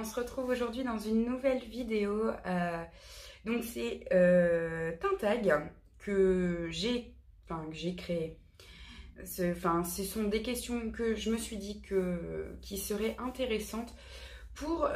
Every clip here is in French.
se retrouve aujourd'hui dans une nouvelle vidéo. Donc c'est un tag que j'ai créé. Ce sont des questions que je me suis dit qui seraient intéressantes pour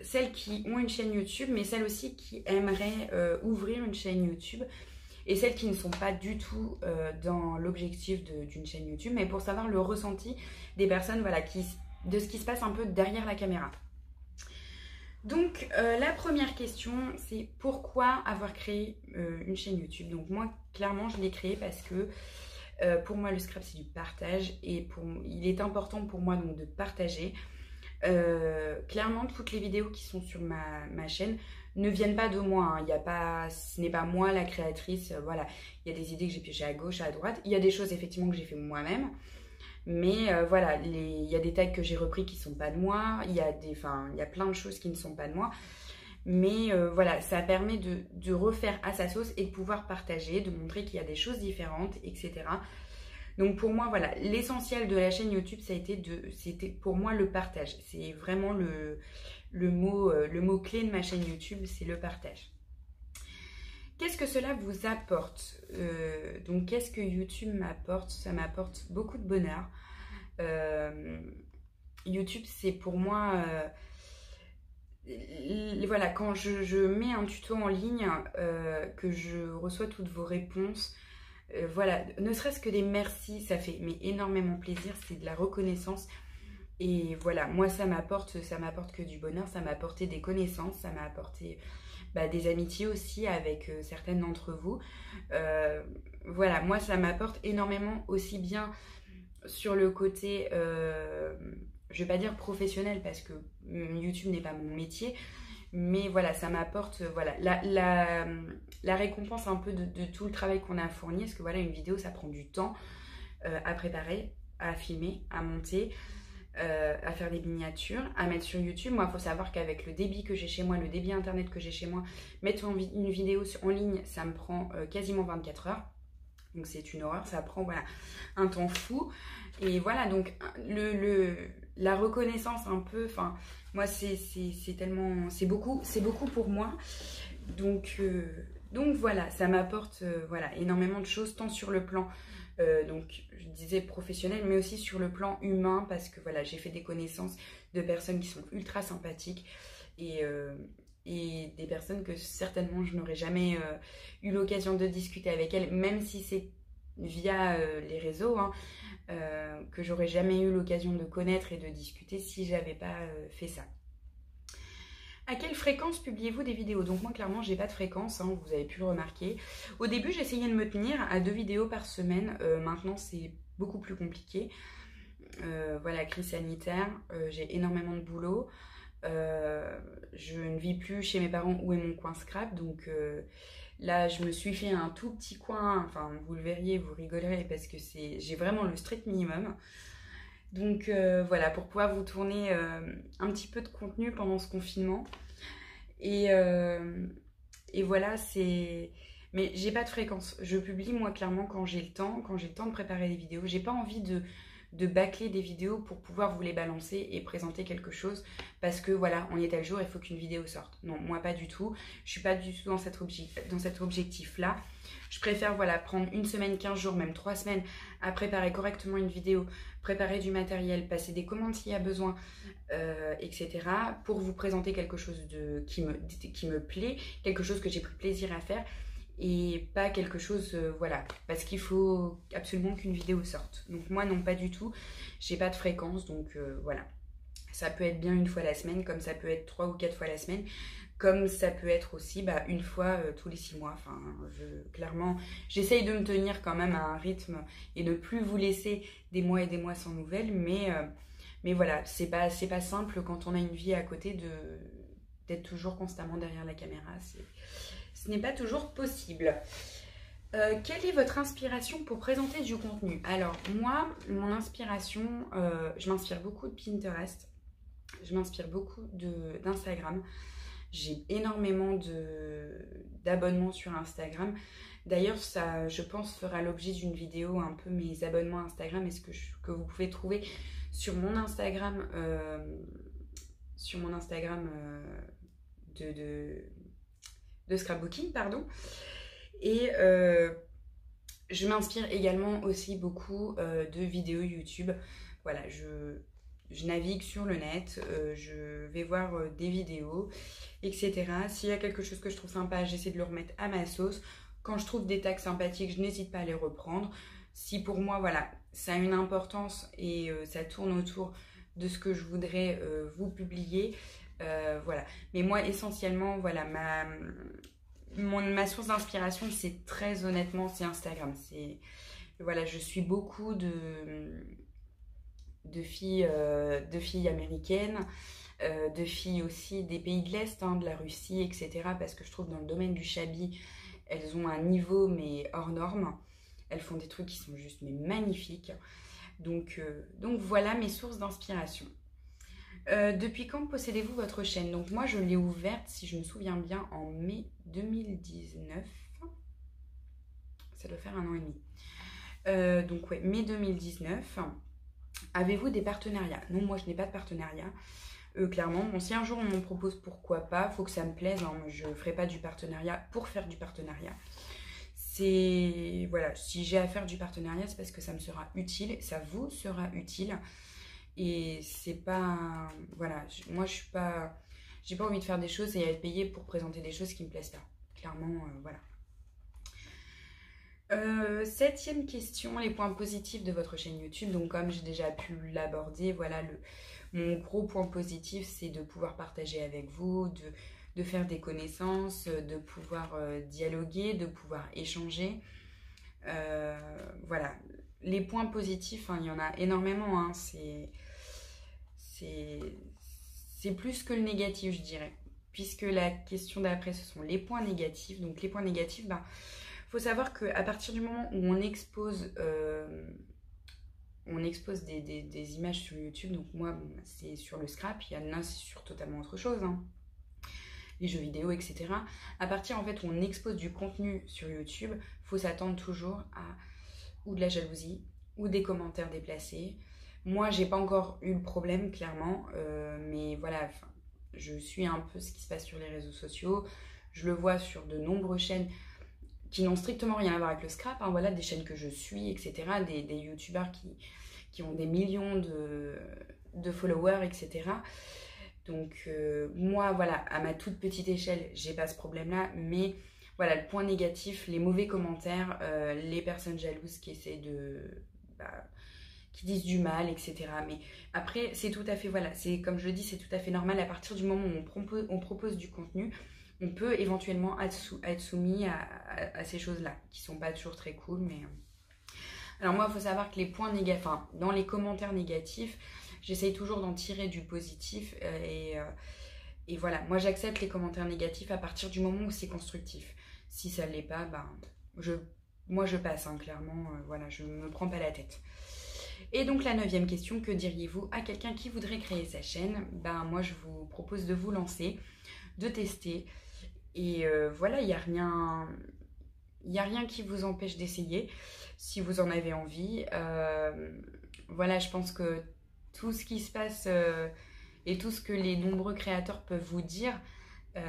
celles qui ont une chaîne YouTube, mais celles aussi qui aimeraient ouvrir une chaîne YouTube et celles qui ne sont pas du tout dans l'objectif d'une chaîne YouTube, mais pour savoir le ressenti des personnes, voilà, de ce qui se passe un peu derrière la caméra. Donc la première question, c'est pourquoi avoir créé une chaîne YouTube. Donc moi, clairement, je l'ai créée parce que pour moi, le scrap, c'est du partage et il est important pour moi donc de partager. Clairement, toutes les vidéos qui sont sur ma chaîne ne viennent pas de moi, hein. Ce n'est pas moi la créatrice, voilà. Il y a des idées que j'ai piochées à gauche, à droite. Il y a des choses effectivement que j'ai fait moi-même. Mais voilà, il y a des tags que j'ai repris qui ne sont pas de moi. Il y a plein de choses qui ne sont pas de moi. Mais voilà, ça permet de refaire à sa sauce et de pouvoir partager, de montrer qu'il y a des choses différentes, etc. Donc pour moi, voilà, l'essentiel de la chaîne YouTube, c'était pour moi le partage. C'est vraiment le mot clé de ma chaîne YouTube, c'est le partage. Qu'est-ce que cela vous apporte? Donc qu'est-ce que YouTube m'apporte? Ça m'apporte beaucoup de bonheur. YouTube, c'est pour moi... voilà, quand je mets un tuto en ligne, que je reçois toutes vos réponses, voilà, ne serait-ce que des merci, ça fait énormément plaisir, c'est de la reconnaissance. Et voilà, moi ça m'apporte que du bonheur, ça m'a apporté des connaissances, ça m'a apporté des amitiés aussi avec certaines d'entre vous. Voilà, moi ça m'apporte énormément aussi bien sur le côté, je vais pas dire professionnel parce que YouTube n'est pas mon métier, mais voilà, ça m'apporte voilà, la récompense un peu de tout le travail qu'on a fourni, parce que voilà, une vidéo ça prend du temps à préparer, à filmer, à monter, à faire des miniatures, à mettre sur YouTube. Moi, il faut savoir qu'avec le débit que j'ai chez moi, le débit internet que j'ai chez moi, mettre une vidéo en ligne, ça me prend quasiment 24 heures. Donc c'est une horreur, ça prend voilà, un temps fou. Et voilà, donc la reconnaissance un peu, enfin, moi c'est tellement, c'est beaucoup pour moi. Donc voilà, ça m'apporte voilà, énormément de choses, tant sur le plan donc je disais professionnel, mais aussi sur le plan humain, parce que voilà, j'ai fait des connaissances de personnes qui sont ultra sympathiques et des personnes que certainement je n'aurais jamais eu l'occasion de discuter avec elles, même si c'est via les réseaux, hein, que j'aurais jamais eu l'occasion de connaître et de discuter si j'avais pas fait ça. À quelle fréquence publiez-vous des vidéos? Donc moi clairement j'ai pas de fréquence, hein, vous avez pu le remarquer. Au début j'essayais de me tenir à 2 vidéos par semaine, maintenant c'est beaucoup plus compliqué. Voilà, crise sanitaire, j'ai énormément de boulot. Je ne vis plus chez mes parents où est mon coin scrap, donc là je me suis fait un tout petit coin, enfin vous le verriez, vous rigolerez parce que j'ai vraiment le strict minimum. Donc voilà, pour pouvoir vous tourner un petit peu de contenu pendant ce confinement. Et voilà, mais j'ai pas de fréquence. Je publie moi clairement quand j'ai le temps de préparer des vidéos. J'ai pas envie de bâcler des vidéos pour pouvoir vous les balancer et présenter quelque chose parce que voilà, on est tel jour, il faut qu'une vidéo sorte. Non, moi pas du tout. Je suis pas du tout dans cet objectif-là. Je préfère voilà, prendre une semaine, 15 jours, même 3 semaines à préparer correctement une vidéo, préparer du matériel, passer des commandes s'il y a besoin, etc. pour vous présenter quelque chose qui me plaît, quelque chose que j'ai pris plaisir à faire et pas quelque chose, voilà, parce qu'il faut absolument qu'une vidéo sorte. Donc moi non, pas du tout, j'ai pas de fréquence, donc voilà. Ça peut être bien une fois la semaine, comme ça peut être 3 ou 4 fois la semaine, comme ça peut être aussi une fois tous les 6 mois. Enfin, clairement, j'essaye de me tenir quand même à un rythme et de ne plus vous laisser des mois et des mois sans nouvelles. Mais voilà, c'est pas simple quand on a une vie à côté d'être toujours constamment derrière la caméra. Ce n'est pas toujours possible. Quelle est votre inspiration pour présenter du contenu? Alors, moi, mon inspiration, je m'inspire beaucoup de Pinterest. Je m'inspire beaucoup d'Instagram. J'ai énormément d'abonnements sur Instagram. D'ailleurs, ça, je pense, fera l'objet d'une vidéo un peu mes abonnements Instagram et ce que vous pouvez trouver sur mon Instagram sur mon Instagram de scrapbooking, pardon. Et je m'inspire également aussi beaucoup de vidéos YouTube. Voilà, je navigue sur le net, je vais voir des vidéos, etc. S'il y a quelque chose que je trouve sympa, j'essaie de le remettre à ma sauce. Quand je trouve des tags sympathiques, je n'hésite pas à les reprendre. Si pour moi, voilà, ça a une importance et ça tourne autour de ce que je voudrais vous publier, voilà. Mais moi, essentiellement, voilà, ma source d'inspiration, c'est très honnêtement, c'est Instagram. Voilà, je suis beaucoup de filles américaines, de filles aussi des pays de l'Est, hein, de la Russie, etc. Parce que je trouve dans le domaine du Chabi, elles ont un niveau mais hors norme. Elles font des trucs qui sont juste mais magnifiques. Donc voilà mes sources d'inspiration. Depuis quand possédez-vous votre chaîne? Donc moi je l'ai ouverte, si je me souviens bien, en mai 2019. Ça doit faire 1 an et demi. Donc ouais, mai 2019. Avez-vous des partenariats? Non, moi je n'ai pas de partenariat. Clairement, bon, si un jour on m'en propose, pourquoi pas, faut que ça me plaise, hein, je ne ferai pas du partenariat pour faire du partenariat. Voilà, si j'ai à faire du partenariat, c'est parce que ça me sera utile, ça vous sera utile. Et c'est pas, voilà, moi je suis pas, j'ai pas envie de faire des choses et à être payée pour présenter des choses qui me plaisent pas. Clairement, voilà. 7e question, les points positifs de votre chaîne YouTube. Donc comme j'ai déjà pu l'aborder, voilà, mon gros point positif, c'est de pouvoir partager avec vous, de faire des connaissances, de pouvoir dialoguer, de pouvoir échanger. Voilà, les points positifs, hein, il y en a énormément, hein, c'est plus que le négatif, je dirais. Puisque la question d'après, ce sont les points négatifs. Donc les points négatifs, bah, faut savoir qu'à partir du moment où on expose des images sur YouTube, donc moi, bon, c'est sur le scrap, il y en a, c'est sur totalement autre chose, hein, les jeux vidéo, etc. À partir en fait où on expose du contenu sur YouTube, faut s'attendre toujours à ou de la jalousie ou des commentaires déplacés. Moi, j'ai pas encore eu le problème, clairement, mais voilà, je suis un peu ce qui se passe sur les réseaux sociaux. Je le vois sur de nombreuses chaînes qui n'ont strictement rien à voir avec le scrap, hein, voilà, des chaînes que je suis, etc., des youtubeurs qui ont des millions de followers, etc. Donc moi, voilà, à ma toute petite échelle, j'ai pas ce problème-là, mais voilà, le point négatif, les mauvais commentaires, les personnes jalouses qui essaient qui disent du mal, etc. Mais après, c'est tout à fait, voilà, c'est comme je le dis, c'est tout à fait normal. À partir du moment où on propose du contenu, on peut éventuellement être soumis à ces choses-là, qui sont pas toujours très cool, mais... Alors moi, il faut savoir que les points négatifs, enfin, dans les commentaires négatifs, j'essaye toujours d'en tirer du positif, et voilà, moi j'accepte les commentaires négatifs à partir du moment où c'est constructif. Si ça ne l'est pas, ben, moi je passe, hein, clairement, voilà, je ne me prends pas la tête. Et donc la 9e question, que diriez-vous à quelqu'un qui voudrait créer sa chaîne? Ben moi je vous propose de vous lancer, de tester, et voilà, il n'y a rien qui vous empêche d'essayer si vous en avez envie. Voilà, je pense que tout ce qui se passe et tout ce que les nombreux créateurs peuvent vous dire, pour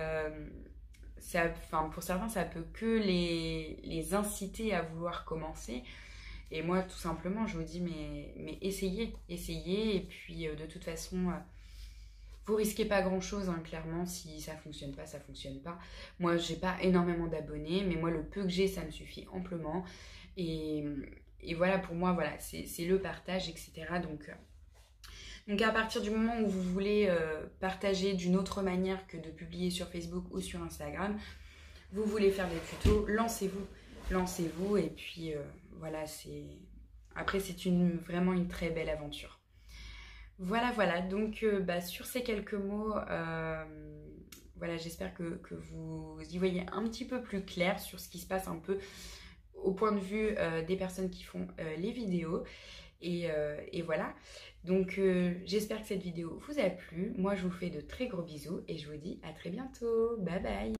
certains, ça peut que les inciter à vouloir commencer. Et moi, tout simplement, je vous dis, mais essayez, et puis de toute façon... vous risquez pas grand chose, hein, clairement, si ça fonctionne pas, ça fonctionne pas. Moi, j'ai pas énormément d'abonnés, mais moi, le peu que j'ai, ça me suffit amplement. Et voilà, pour moi, voilà, c'est le partage, etc. Donc à partir du moment où vous voulez partager d'une autre manière que de publier sur Facebook ou sur Instagram, vous voulez faire des tutos, lancez-vous, et puis voilà, après, c'est vraiment une très belle aventure. Voilà, donc sur ces quelques mots, voilà, j'espère que vous y voyez un petit peu plus clair sur ce qui se passe un peu au point de vue des personnes qui font les vidéos. Et voilà, donc j'espère que cette vidéo vous a plu. Moi, je vous fais de très gros bisous et je vous dis à très bientôt. Bye bye.